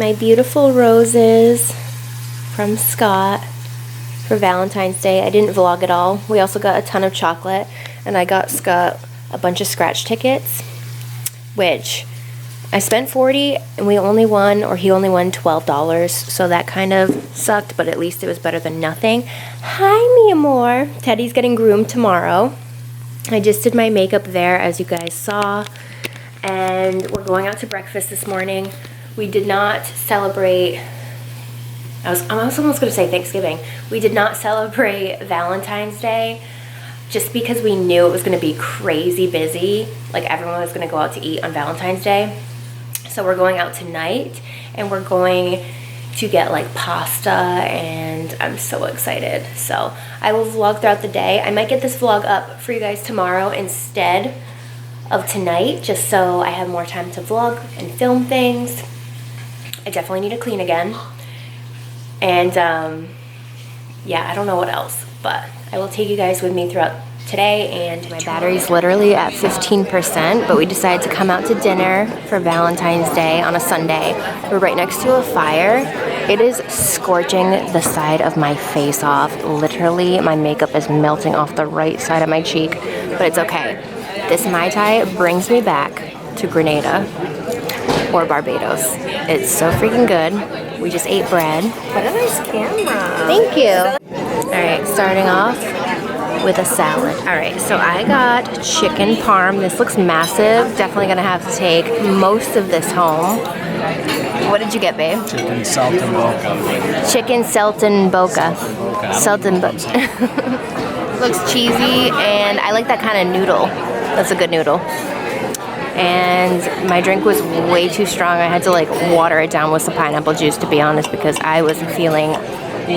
my beautiful roses from Scott for Valentine's Day. I didn't vlog at all. We also got a ton of chocolate, and I got Scott a bunch of scratch tickets, which I spent $40 and we only won, or he only won $12, so that kind of sucked, but at least it was better than nothing. Hi, mi amor. Teddy's getting groomed tomorrow. I just did my makeup there, as you guys saw, and we're going out to breakfast this morning. We did not celebrate, I was almost going to say Thanksgiving. We did not celebrate Valentine's Day just because we knew it was going to be crazy busy. Like, everyone was going to go out to eat on Valentine's Day. So we're going out tonight, and we're going to get like pasta, and I'm so excited. So I will vlog throughout the day. I might get this vlog up for you guys tomorrow instead of tonight, just so I have more time to vlog and film things. I definitely need to clean again. And yeah, I don't know what else, but I will take you guys with me throughout today. And my battery's literally at 15%, but we decided to come out to dinner for Valentine's Day on a Sunday. We're right next to a fire. It is scorching the side of my face off. Literally, my makeup is melting off the right side of my cheek, but it's okay. This Mai Tai brings me back to Grenada or Barbados. It's so freaking good. We just ate bread. What a nice camera. Thank you. All right, starting off with a salad. All right, so I got chicken parm. This looks massive. Definitely gonna have to take most of this home. What did you get, babe? Chicken saltimbocca. Chicken saltimbocca. Saltimbocca. Looks cheesy, and I like that kind of noodle. That's a good noodle. And my drink was way too strong. I had to like water it down with some pineapple juice, to be honest, because I was feeling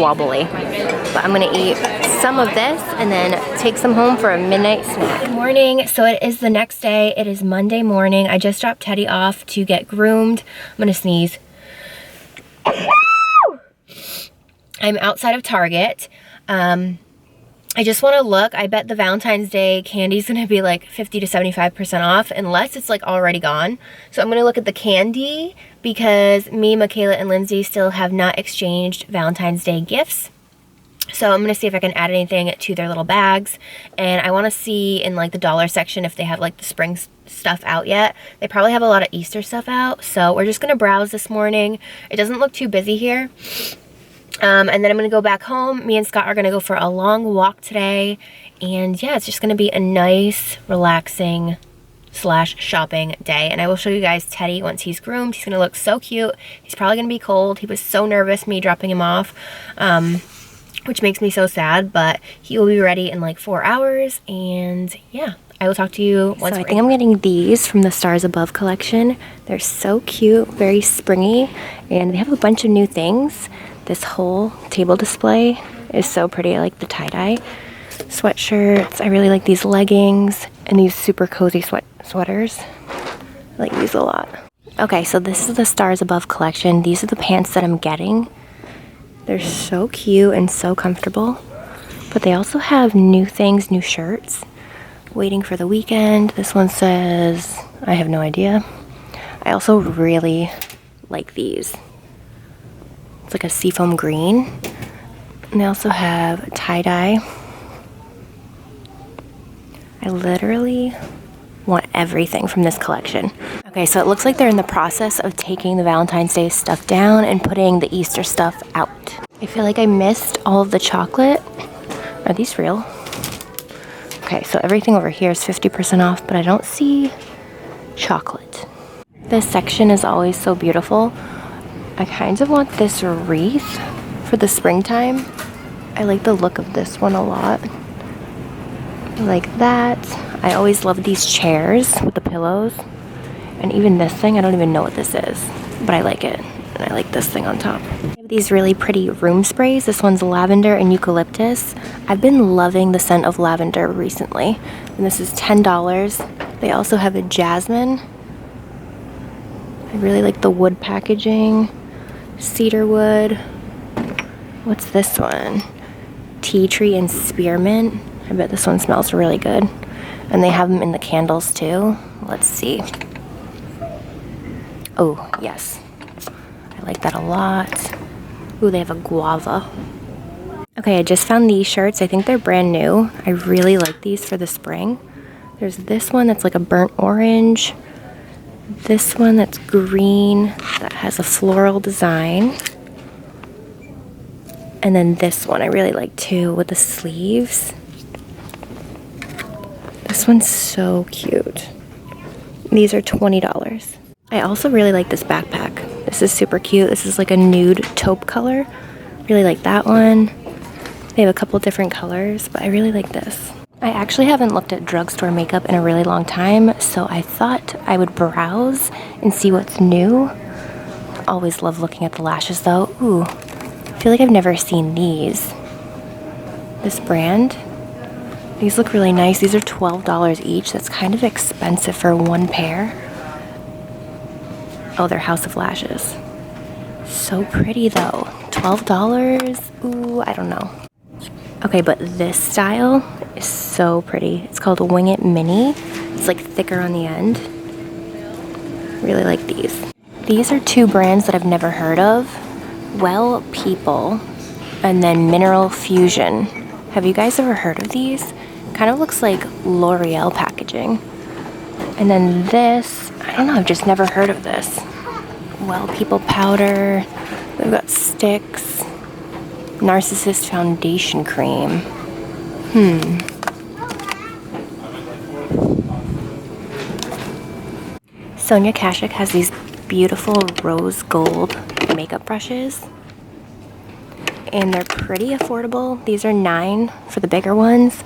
wobbly. But I'm gonna eat some of this and then take some home for a midnight snack. Good morning. So it is the next day. It is Monday morning. I just dropped Teddy off to get groomed. I'm gonna sneeze. I'm outside of Target. I just want to look. I bet the Valentine's Day candy is going to be like 50 to 75% off unless it's like already gone. So I'm going to look at the candy because me, Michaela, and Lindsay still have not exchanged Valentine's Day gifts. So I'm going to see if I can add anything to their little bags. And I want to see in like the dollar section if they have like the spring stuff out yet. They probably have a lot of Easter stuff out. So we're just going to browse this morning. It doesn't look too busy here. And then I'm going to go back home. Me and Scott are going to go for a long walk today. And yeah, it's just going to be a nice, relaxing / shopping day. And I will show you guys Teddy once he's groomed. He's going to look so cute. He's probably going to be cold. He was so nervous me dropping him off, which makes me so sad. But he will be ready in like 4 hours. And yeah, I will talk to you once. So I think I'm getting these from the Stars Above collection. They're so cute, very springy. And they have a bunch of new things. This whole table display is so pretty. I like the tie-dye sweatshirts. I really like these leggings and these super cozy sweaters. I like these a lot. Okay, so this is the Stars Above collection. These are the pants that I'm getting. They're so cute and so comfortable. But they also have new things, new shirts. Waiting for the weekend. This one says, I have no idea. I also really like these. It's like a seafoam green. And they also have tie-dye. I literally want everything from this collection. Okay, so it looks like they're in the process of taking the Valentine's Day stuff down and putting the Easter stuff out. I feel like I missed all of the chocolate. Are these real? Okay, so everything over here is 50% off, but I don't see chocolate. This section is always so beautiful. I kind of want this wreath for the springtime. I like the look of this one a lot. I like that. I always love these chairs with the pillows. And even this thing, I don't even know what this is, but I like it. And I like this thing on top. I have these really pretty room sprays. This one's lavender and eucalyptus. I've been loving the scent of lavender recently. And this is $10. They also have a jasmine. I really like the wood packaging. Cedar wood. What's this one? Tea tree and spearmint. I bet this one smells really good. And they have them in the candles too. Let's see. Oh, yes. I like that a lot. Ooh, they have a guava. Okay, I just found these shirts. I think they're brand new. I really like these for the spring. There's this one that's like a burnt orange. This one that's green that has a floral design. And then this one I really like too with the sleeves. This one's so cute. These are $20. I also really like this backpack. This is super cute. This is like a nude taupe color. Really like that one. They have a couple different colors, but I really like this. I actually haven't looked at drugstore makeup in a really long time, so I thought I would browse and see what's new. Always love looking at the lashes though. Ooh, I feel like I've never seen these. This brand. These look really nice. These are $12 each. That's kind of expensive for one pair. Oh, they're House of Lashes. so pretty though. $12? Ooh, I don't know. Okay, but this style is so pretty. It's called Wing It Mini. It's like thicker on the end. Really like these. These are two brands that I've never heard of. Well People and then Mineral Fusion. Have you guys ever heard of these? Kind of looks like L'Oreal packaging. And then this, I don't know, I've just never heard of this. Well People powder. We've got sticks. Narcissist foundation cream. Sonia Kashuk has these beautiful rose gold makeup brushes. And they're pretty affordable. These are $9 for the bigger ones.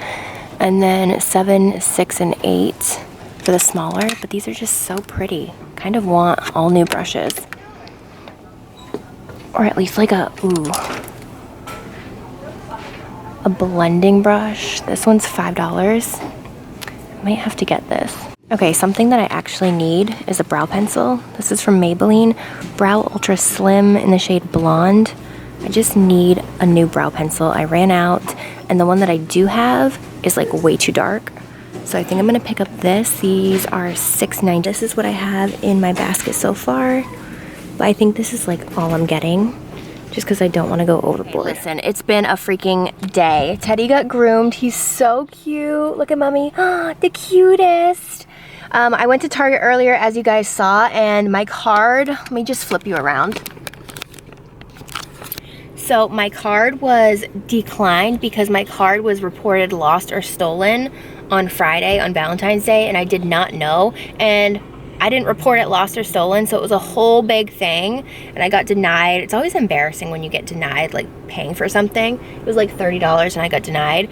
And then $7, $6, and $8 for the smaller. But these are just so pretty. Kind of want all new brushes. Or at least like a blending brush. This one's $5. Might have to get this. Okay, something that I actually need is a brow pencil. This is from Maybelline. Brow Ultra Slim in the shade Blonde. I just need a new brow pencil. I ran out, and the one that I do have is like way too dark. So I think I'm gonna pick up this. These are $6.90. This is what I have in my basket so far. But I think this is like all I'm getting, just because I don't want to go overboard. Okay, listen, it's been a freaking day. Teddy got groomed. He's so cute. Look at mommy. The cutest. I went to Target earlier, as you guys saw, and my card, let me just flip you around. So my card was declined because my card was reported lost or stolen on Friday, on Valentine's Day, and I did not know. And I didn't report it lost or stolen, so it was a whole big thing, and I got denied. It's always embarrassing when you get denied, like paying for something. It was like $30 and I got denied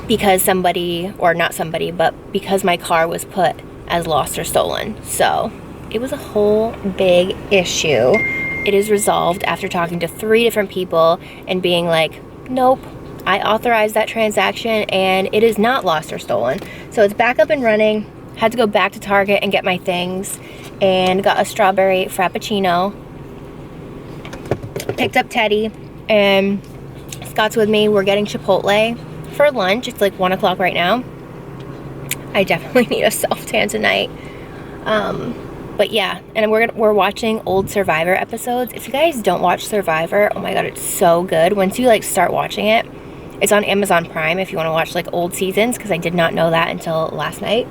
because somebody, or not somebody, but because my car was put as lost or stolen. So it was a whole big issue. It is resolved after talking to 3 different people and being like, nope, I authorized that transaction and it is not lost or stolen. So it's back up and running. Had to go back to Target and get my things, and got a strawberry frappuccino. Picked up Teddy, and Scott's with me. We're getting Chipotle for lunch. It's like 1 o'clock right now. I definitely need a self-tan tonight. But yeah, and we're watching old Survivor episodes. If you guys don't watch Survivor, oh my god, it's so good. Once you like start watching it, it's on Amazon Prime if you want to watch like old seasons, because I did not know that until last night.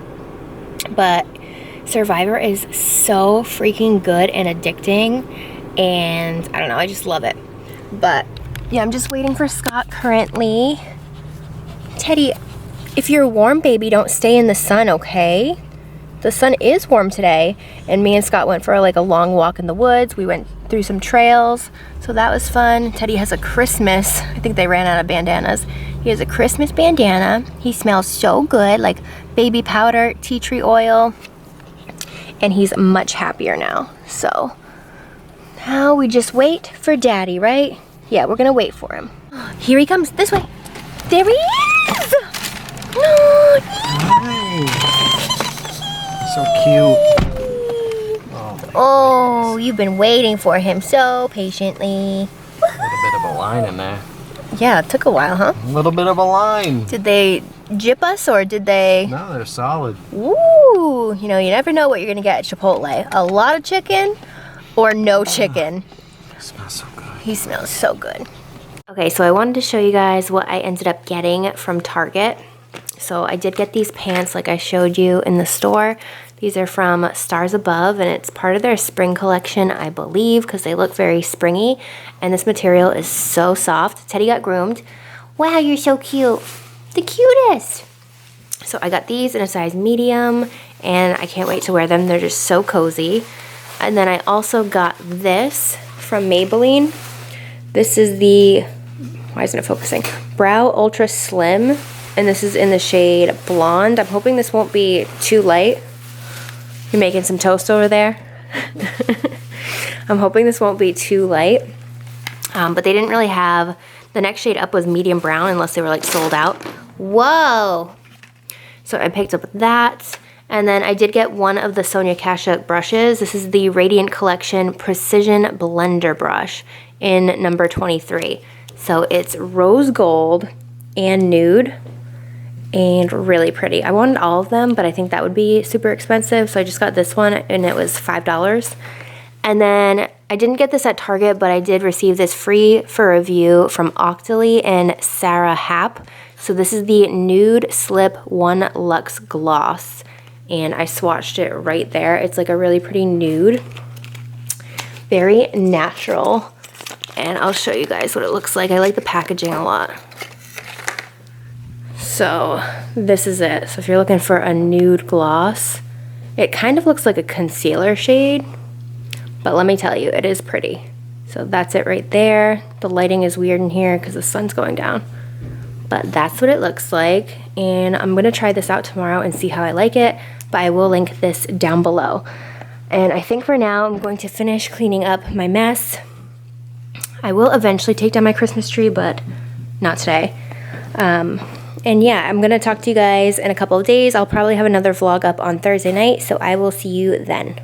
But Survivor is so freaking good and addicting, and I don't know, I just love it. But yeah, I'm just waiting for Scott currently. Teddy, if you're warm, baby, don't stay in the sun, okay? The sun is warm today, and me and Scott went for like a long walk in the woods. We went through some trails, so that was fun. Teddy has a Christmas, I think they ran out of bandanas. He has a Christmas bandana. He smells so good, like baby powder, tea tree oil, and he's much happier now. So now we just wait for Daddy, right? Yeah, we're gonna wait for him. Here he comes, this way. There he is! So cute. Oh, you've been waiting for him so patiently. A little bit of a line in there. Yeah, it took a while, huh? A little bit of a line. Did they jip us, or did they? No, they're solid. Ooh, you know, you never know what you're gonna get at Chipotle. A lot of chicken or no chicken. It smells so good. He smells so good. Okay, so I wanted to show you guys what I ended up getting from Target. So I did get these pants like I showed you in the store. These are from Stars Above, and it's part of their spring collection, I believe, because they look very springy. And this material is so soft. Teddy got groomed. Wow, you're so cute. The cutest. So I got these in a size medium, and I can't wait to wear them. They're just so cozy. And then I also got this from Maybelline. This is the, why isn't it focusing? Brow Ultra Slim, and this is in the shade Blonde. I'm hoping this won't be too light. You're making some toast over there? I'm hoping this won't be too light. But they didn't really have, the next shade up was medium brown, unless they were like sold out. Whoa! So I picked up that, And then I did get one of the Sonia Kashuk brushes. This is the Radiant Collection Precision Blender brush in number 23. So it's rose gold and nude and really pretty. I wanted all of them, but I think that would be super expensive. So I just got this one and it was $5. And then I didn't get this at Target, but I did receive this free for review from Octoly and Sara Happ. So this is the Nude Slip 1 Luxe Gloss. And I swatched it right there. It's like a really pretty nude. Very natural. And I'll show you guys what it looks like. I like the packaging a lot. So this is it. So if you're looking for a nude gloss, it kind of looks like a concealer shade. But let me tell you, it is pretty. So that's it right there. The lighting is weird in here because the sun's going down. But that's what it looks like. And I'm going to try this out tomorrow and see how I like it. But I will link this down below. And I think for now, I'm going to finish cleaning up my mess. I will eventually take down my Christmas tree, but not today. And yeah, I'm going to talk to you guys in a couple of days. I'll probably have another vlog up on Thursday night, so I will see you then.